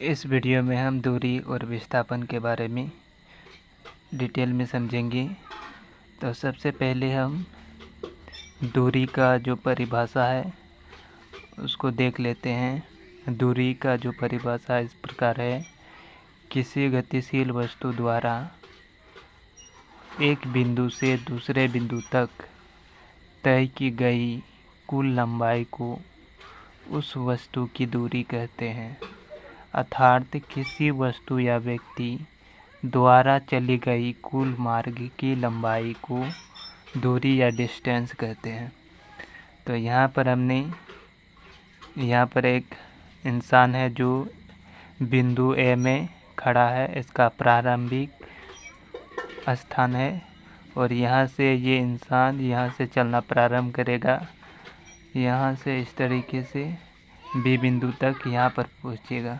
इस वीडियो में हम दूरी और विस्थापन के बारे में डिटेल में समझेंगे। तो सबसे पहले हम दूरी का जो परिभाषा है उसको देख लेते हैं। दूरी का जो परिभाषा इस प्रकार है, किसी गतिशील वस्तु द्वारा एक बिंदु से दूसरे बिंदु तक तय की गई कुल लंबाई को उस वस्तु की दूरी कहते हैं। अर्थात किसी वस्तु या व्यक्ति द्वारा चली गई कुल मार्ग की लंबाई को दूरी या डिस्टेंस कहते हैं। तो यहाँ पर एक इंसान है जो बिंदु ए में खड़ा है, इसका प्रारंभिक स्थान है, और यहाँ से ये इंसान यहाँ से चलना प्रारंभ करेगा, यहाँ से इस तरीके से बी बिंदु तक यहाँ पर पहुँचेगा।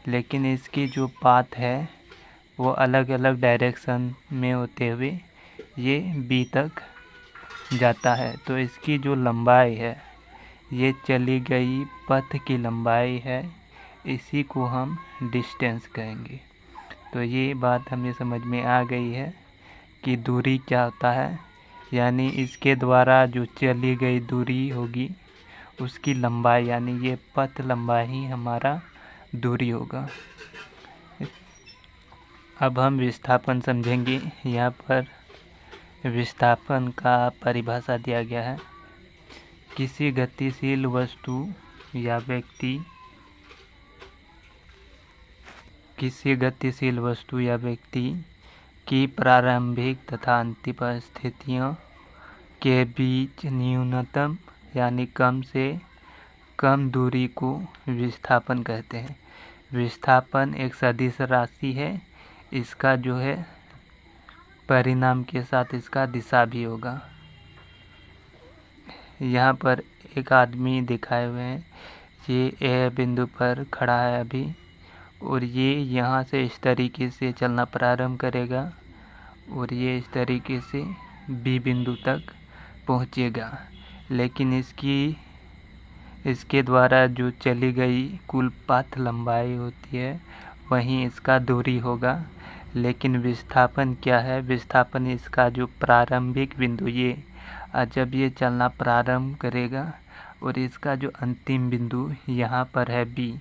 लेकिन इसकी जो पाथ है वो अलग अलग डायरेक्शन में होते हुए ये बी तक जाता है। तो इसकी जो लंबाई है, ये चली गई पथ की लंबाई है, इसी को हम डिस्टेंस कहेंगे। तो ये बात हमें समझ में आ गई है कि दूरी क्या होता है, यानी इसके द्वारा जो चली गई दूरी होगी उसकी लंबाई, यानी ये पथ लंबाई ही हमारा दूरी होगा। अब हम विस्थापन समझेंगे। यहाँ पर विस्थापन का परिभाषा दिया गया है, किसी गतिशील वस्तु या व्यक्ति की प्रारंभिक तथा अंतिम स्थितियों के बीच न्यूनतम यानी कम से कम दूरी को विस्थापन कहते हैं। विस्थापन एक सदिश राशि है, इसका जो है परिणाम के साथ इसका दिशा भी होगा। यहाँ पर एक आदमी दिखाए हुए हैं, ये ए बिंदु पर खड़ा है अभी, और ये यहाँ से इस तरीके से चलना प्रारंभ करेगा और ये इस तरीके से बी बिंदु तक पहुँचेगा। लेकिन इसके द्वारा जो चली गई कुल पथ लंबाई होती है वहीं इसका दूरी होगा। लेकिन विस्थापन क्या है? विस्थापन इसका जो प्रारंभिक बिंदु, ये जब ये चलना प्रारंभ करेगा और इसका जो अंतिम बिंदु यहाँ पर है बी,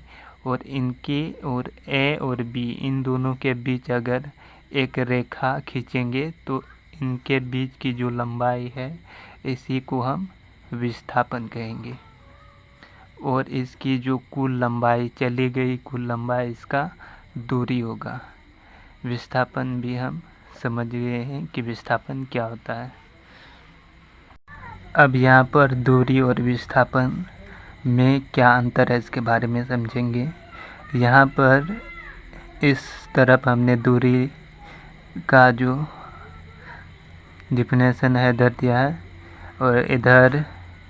और इनके और ए और बी इन दोनों के बीच अगर एक रेखा खींचेंगे तो इनके बीच की जो लंबाई है इसी को हम विस्थापन कहेंगे। और इसकी जो कुल लंबाई, चली गई कुल लंबाई, इसका दूरी होगा। विस्थापन भी हम समझ गए हैं कि विस्थापन क्या होता है। अब यहाँ पर दूरी और विस्थापन में क्या अंतर है इसके बारे में समझेंगे। यहाँ पर इस तरफ हमने दूरी का जो डिफिनेशन है इधर दिया है, और इधर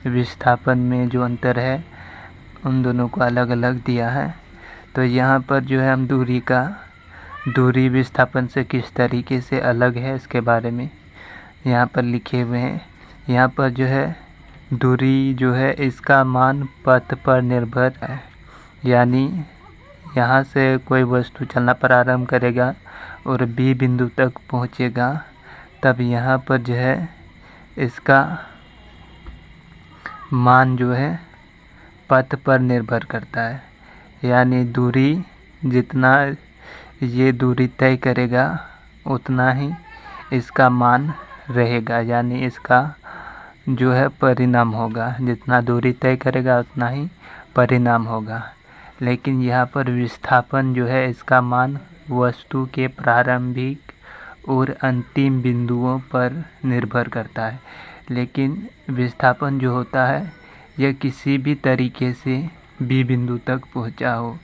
विस्थापन में जो अंतर है उन दोनों को अलग अलग दिया है। तो यहाँ पर जो है हम दूरी विस्थापन से किस तरीके से अलग है इसके बारे में यहाँ पर लिखे हुए हैं। यहाँ पर जो है दूरी जो है इसका मान पथ पर निर्भर है, यानी यहाँ से कोई वस्तु चलना प्रारंभ करेगा और बी बिंदु तक पहुँचेगा, तब यहाँ पर जो है इसका मान जो है पथ पर निर्भर करता है। यानी दूरी, जितना ये दूरी तय करेगा उतना ही इसका मान रहेगा, यानी इसका जो है परिणाम होगा। जितना दूरी तय करेगा उतना ही परिणाम होगा। लेकिन यहाँ पर विस्थापन जो है इसका मान वस्तु के प्रारंभिक और अंतिम बिंदुओं पर निर्भर करता है। लेकिन विस्थापन जो होता है यह किसी भी तरीके से बी बिंदु तक पहुँचा हो,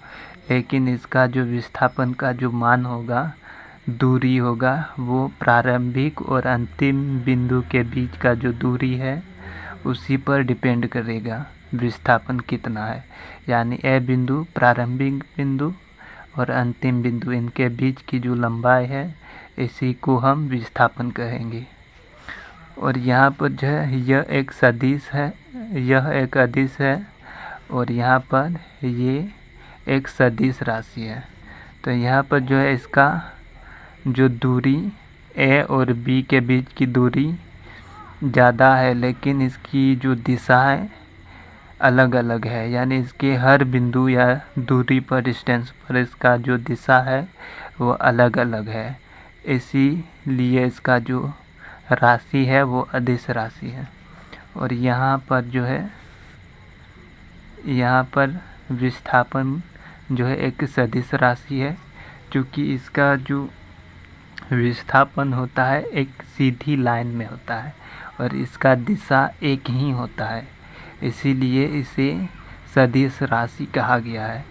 लेकिन इसका जो विस्थापन का जो मान होगा, दूरी होगा, वो प्रारंभिक और अंतिम बिंदु के बीच का जो दूरी है उसी पर डिपेंड करेगा विस्थापन कितना है। यानी ए बिंदु, प्रारंभिक बिंदु और अंतिम बिंदु, इनके बीच की जो लंबाई है इसी को हम विस्थापन कहेंगे। और यहाँ पर जो है यह एक सदिश है, यह एक अदिश है, और यहाँ पर ये एक सदिश राशि है। तो यहाँ पर जो है इसका जो दूरी ए और बी के बीच की दूरी ज़्यादा है, लेकिन इसकी जो दिशा है अलग अलग है, यानी इसके हर बिंदु या दूरी पर डिस्टेंस पर इसका जो दिशा है वो अलग अलग है। इसीलिए इसका जो राशि है वो अदिश राशि है। और यहाँ पर जो है यहाँ पर विस्थापन जो है एक सदिश राशि है, क्योंकि इसका जो विस्थापन होता है एक सीधी लाइन में होता है और इसका दिशा एक ही होता है, इसीलिए इसे सदिश राशि कहा गया है।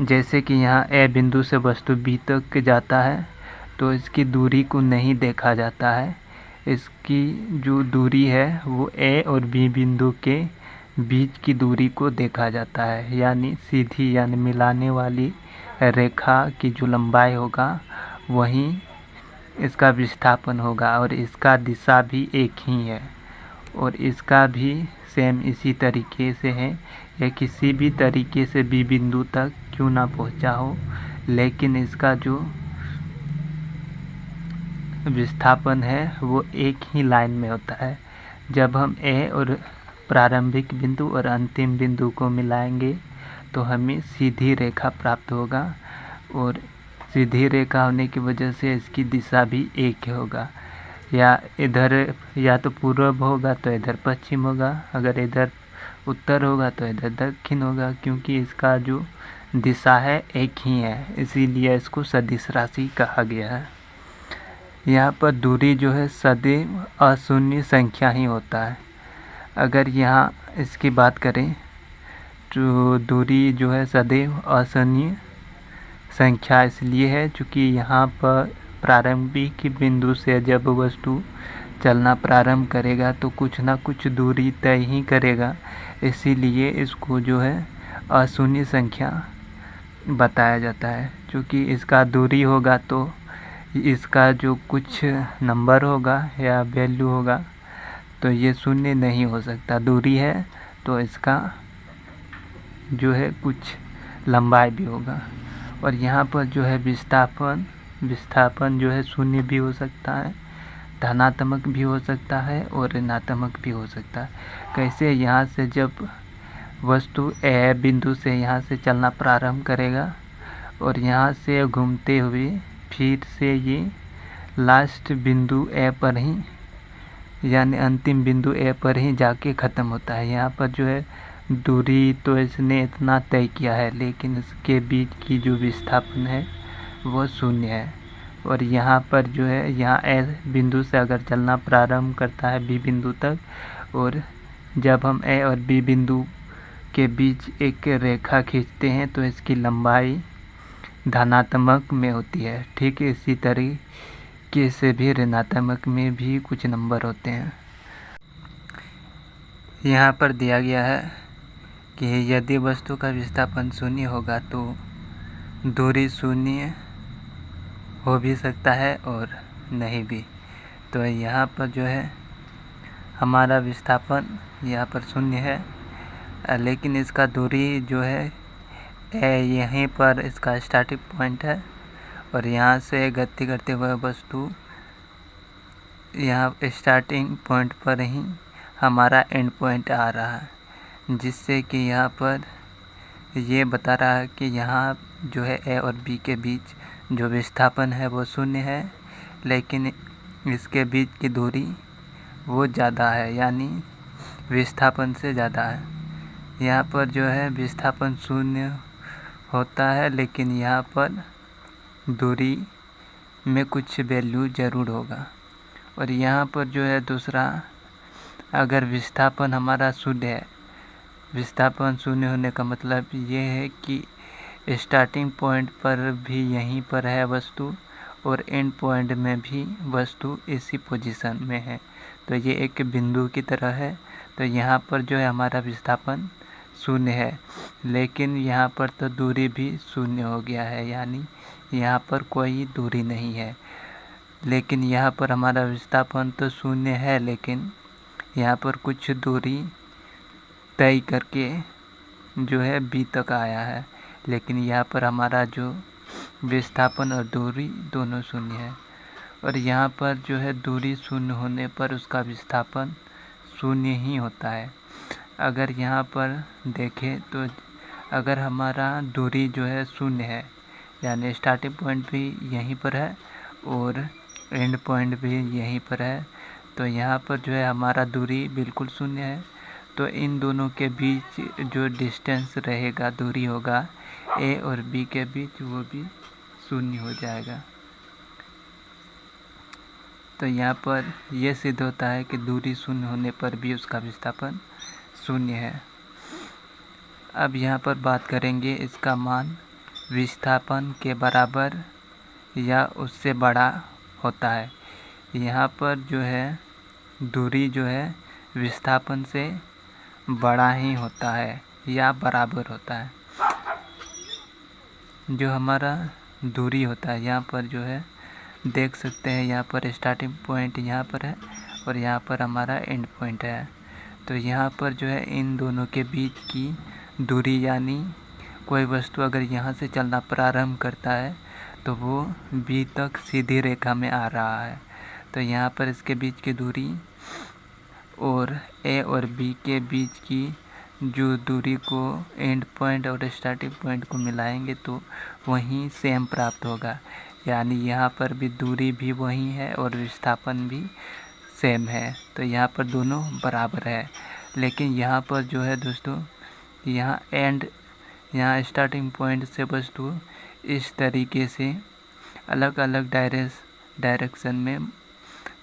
जैसे कि यहाँ ए बिंदु से वस्तु बी तक जाता है तो इसकी दूरी को नहीं देखा जाता है, इसकी जो दूरी है वो ए और बी बिंदु के बीच की दूरी को देखा जाता है, यानी सीधी यानी मिलाने वाली रेखा की जो लंबाई होगा वहीं इसका विस्थापन होगा और इसका दिशा भी एक ही है। और इसका भी सेम इसी तरीके से है, या किसी भी तरीके से बी बिंदु तक क्यों ना पहुंचा हो, लेकिन इसका जो विस्थापन है वो एक ही लाइन में होता है। जब हम ए और प्रारंभिक बिंदु और अंतिम बिंदु को मिलाएंगे तो हमें सीधी रेखा प्राप्त होगा, और सीधी रेखा होने की वजह से इसकी दिशा भी एक होगा, या इधर या तो पूर्व होगा तो इधर पश्चिम होगा, अगर इधर उत्तर होगा तो इधर दक्षिण होगा, क्योंकि इसका जो दिशा है एक ही है, इसीलिए इसको सदिश राशि कहा गया है। यहाँ पर दूरी जो है सदैव अशून्य संख्या ही होता है। अगर यहाँ इसकी बात करें तो दूरी जो है सदैव अशून्य संख्या इसलिए है क्योंकि यहाँ पर प्रारंभिक बिंदु से जब वस्तु चलना प्रारंभ करेगा तो कुछ ना कुछ दूरी तय ही करेगा, इसीलिए इसको जो है अशून्य संख्या बताया जाता है। क्योंकि इसका दूरी होगा तो इसका जो कुछ नंबर होगा या वैल्यू होगा तो ये शून्य नहीं हो सकता, दूरी है तो इसका जो है कुछ लंबाई भी होगा। और यहाँ पर जो है विस्थापन जो है शून्य भी हो सकता है, धनात्मक भी हो सकता है और ऋणात्मक भी हो सकता है। कैसे, यहाँ से जब वस्तु ए बिंदु से यहाँ से चलना प्रारंभ करेगा और यहाँ से घूमते हुए फिर से ये लास्ट बिंदु ए पर ही यानी अंतिम बिंदु ए पर ही जाके ख़त्म होता है। यहाँ पर जो है दूरी तो इसने इतना तय किया है, लेकिन इसके बीच की जो विस्थापन है वो शून्य है। और यहाँ पर जो है यहाँ ए बिंदु से अगर चलना प्रारंभ करता है बी बिंदु तक, और जब हम ए और बी बिंदु के बीच एक रेखा खींचते हैं तो इसकी लंबाई धनात्मक में होती है। ठीक इसी तरीके से भी ऋणात्मक में भी कुछ नंबर होते हैं। यहाँ पर दिया गया है कि यदि वस्तु का विस्थापन शून्य होगा तो दूरी शून्य हो भी सकता है और नहीं भी। तो यहाँ पर जो है हमारा विस्थापन यहाँ पर शून्य है, लेकिन इसका दूरी जो है यहीं पर इसका स्टार्टिंग पॉइंट है, और यहाँ से गति करते हुए वस्तु यहाँ स्टार्टिंग पॉइंट पर ही हमारा एंड पॉइंट आ रहा है, जिससे कि यहाँ पर ये बता रहा है कि यहाँ जो है ए और बी के बीच जो विस्थापन है वो शून्य है, लेकिन इसके बीच की दूरी वो ज़्यादा है, यानी विस्थापन से ज़्यादा है। यहाँ पर जो है विस्थापन शून्य होता है, लेकिन यहाँ पर दूरी में कुछ वैल्यू ज़रूर होगा। और यहाँ पर जो है दूसरा, अगर विस्थापन हमारा शून्य है, विस्थापन शून्य होने का मतलब ये है कि स्टार्टिंग पॉइंट पर भी यहीं पर है वस्तु और एंड पॉइंट में भी वस्तु इसी पोजीशन में है, तो ये एक बिंदु की तरह है। तो यहाँ पर जो है हमारा विस्थापन शून्य है, लेकिन यहाँ पर तो दूरी भी शून्य हो गया है, यानी यहाँ पर कोई दूरी नहीं है। लेकिन यहाँ पर हमारा विस्थापन तो शून्य है, लेकिन यहाँ पर कुछ दूरी तय करके जो है बी तक आया है, लेकिन यहाँ पर हमारा जो विस्थापन और दूरी दोनों शून्य है। और यहाँ पर जो है दूरी शून्य होने पर उसका विस्थापन शून्य ही होता है। अगर यहाँ पर देखें तो अगर हमारा दूरी जो है शून्य है, यानी स्टार्टिंग पॉइंट भी यहीं पर है और एंड पॉइंट भी यहीं पर है, तो यहाँ पर जो है हमारा दूरी बिल्कुल शून्य है। तो इन दोनों के बीच जो डिस्टेंस रहेगा, दूरी होगा ए और बी के बीच, वो भी शून्य हो जाएगा। तो यहाँ पर यह सिद्ध होता है कि दूरी शून्य होने पर भी उसका विस्थापन शून्य है। अब यहाँ पर बात करेंगे इसका मान विस्थापन के बराबर या उससे बड़ा होता है। यहाँ पर जो है दूरी जो है विस्थापन से बड़ा ही होता है या बराबर होता है। जो हमारा दूरी होता है, यहाँ पर जो है देख सकते हैं, यहाँ पर स्टार्टिंग पॉइंट यहाँ पर है और यहाँ पर हमारा एंड पॉइंट है। तो यहाँ पर जो है इन दोनों के बीच की दूरी, यानी कोई वस्तु अगर यहाँ से चलना प्रारंभ करता है तो वो बी तक सीधी रेखा में आ रहा है। तो यहाँ पर इसके बीच की दूरी और ए और बी के बीच की जो दूरी को एंड पॉइंट और स्टार्टिंग पॉइंट को मिलाएंगे तो वहीं सेम प्राप्त होगा, यानी यहाँ पर भी दूरी भी वही है और विस्थापन भी सेम है। तो यहाँ पर दोनों बराबर है। लेकिन यहाँ पर जो है दोस्तों, यहाँ स्टार्टिंग पॉइंट से वस्तु इस तरीके से अलग अलग डायरेक्शन में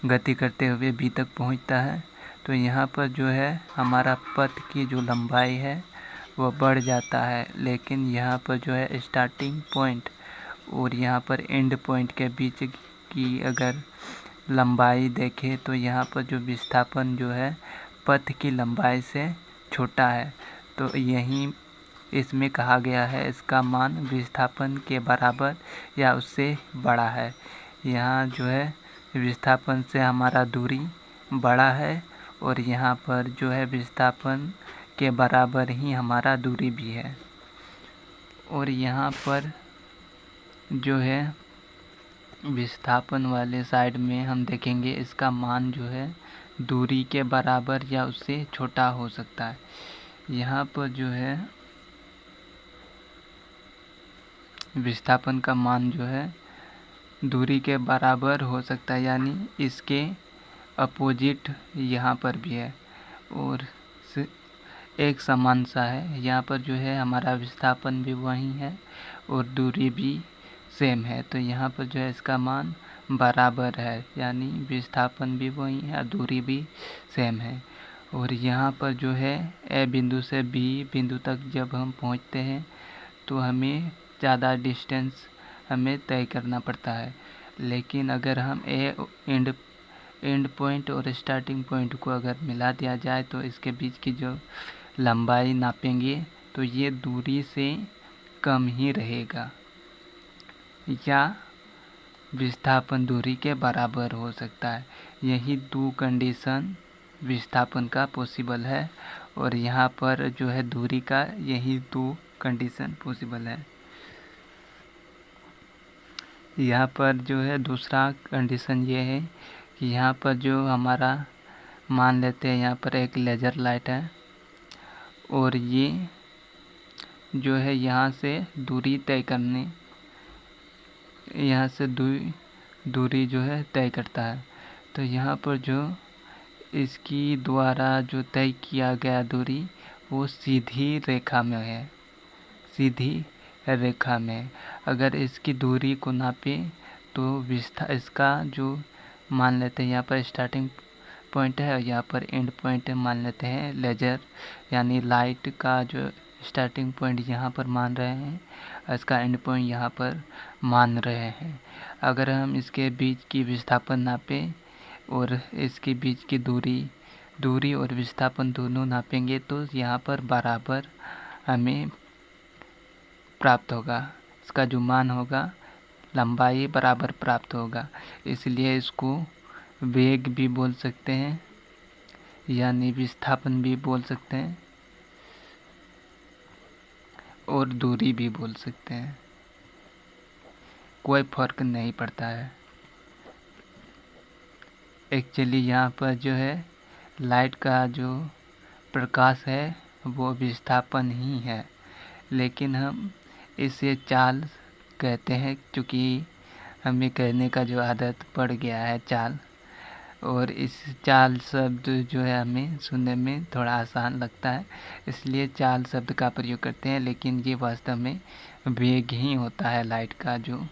गति करते हुए बी तक पहुँचता है। तो यहाँ पर जो है हमारा पथ की जो लंबाई है वो बढ़ जाता है, लेकिन यहाँ पर जो है स्टार्टिंग पॉइंट और यहाँ पर एंड पॉइंट के बीच की अगर लंबाई देखें तो यहाँ पर जो विस्थापन जो है पथ की लंबाई से छोटा है। तो यही इसमें कहा गया है इसका मान विस्थापन के बराबर या उससे बड़ा है। यहाँ जो है विस्थापन से हमारा दूरी बड़ा है और यहाँ पर जो है विस्थापन के बराबर ही हमारा दूरी भी है। और यहाँ पर जो है विस्थापन वाले साइड में हम देखेंगे इसका मान जो है दूरी के बराबर या उससे छोटा हो सकता है। यहाँ पर जो है विस्थापन का मान जो है दूरी के बराबर हो सकता है, यानी इसके अपोजिट यहाँ पर भी है और एक समान सा है। यहाँ पर जो है हमारा विस्थापन भी वही है और दूरी भी सेम है। तो यहाँ पर जो है इसका मान बराबर है, यानी विस्थापन भी वही है और दूरी भी सेम है। और यहाँ पर जो है ए बिंदु से बी बिंदु तक जब हम पहुँचते हैं तो हमें ज़्यादा डिस्टेंस हमें तय करना पड़ता है। लेकिन अगर हम एंड पॉइंट और स्टार्टिंग पॉइंट को अगर मिला दिया जाए तो इसके बीच की जो लंबाई नापेंगे तो ये दूरी से कम ही रहेगा या विस्थापन दूरी के बराबर हो सकता है। यही दो कंडीशन विस्थापन का पॉसिबल है और यहाँ पर जो है दूरी का यही दो कंडीशन पॉसिबल है। यहाँ पर जो है दूसरा कंडीशन ये है कि यहाँ पर जो हमारा मान लेते हैं यहाँ पर एक लेज़र लाइट है और ये जो है यहाँ से दूरी तय करने, यहाँ से दूरी जो है तय करता है। तो यहाँ पर जो इसकी द्वारा जो तय किया गया दूरी वो सीधी रेखा में है, सीधी रेखा में। अगर इसकी दूरी को नापें तो इसका जो मान लेते हैं यहाँ पर स्टार्टिंग पॉइंट है और यहाँ पर एंड पॉइंट मान लेते हैं लेज़र, यानी लाइट का जो स्टार्टिंग पॉइंट यहाँ पर मान रहे हैं और इसका एंड पॉइंट यहाँ पर मान रहे हैं। अगर हम इसके बीच की विस्थापन नापें और इसके बीच की दूरी और विस्थापन दोनों नापेंगे तो यहाँ पर बराबर हमें प्राप्त होगा। इसका जो मान होगा लंबाई बराबर प्राप्त होगा। इसलिए इसको वेग भी बोल सकते हैं, यानी विस्थापन भी बोल सकते हैं। और दूरी भी बोल सकते हैं, कोई फ़र्क नहीं पड़ता है। एक्चुअली यहाँ पर जो है लाइट का जो प्रकाश है वो विस्थापन ही है, लेकिन हम इसे चाल कहते हैं क्योंकि हमें कहने का जो आदत पड़ गया है चाल, और इस चाल शब्द जो है हमें सुनने में थोड़ा आसान लगता है, इसलिए चाल शब्द का प्रयोग करते हैं। लेकिन ये वास्तव में वेग ही होता है, लाइट का जो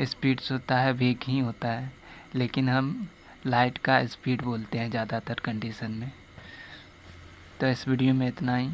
स्पीड्स होता है वेग ही होता है, लेकिन हम लाइट का स्पीड बोलते हैं ज़्यादातर कंडीशन में। तो इस वीडियो में इतना ही।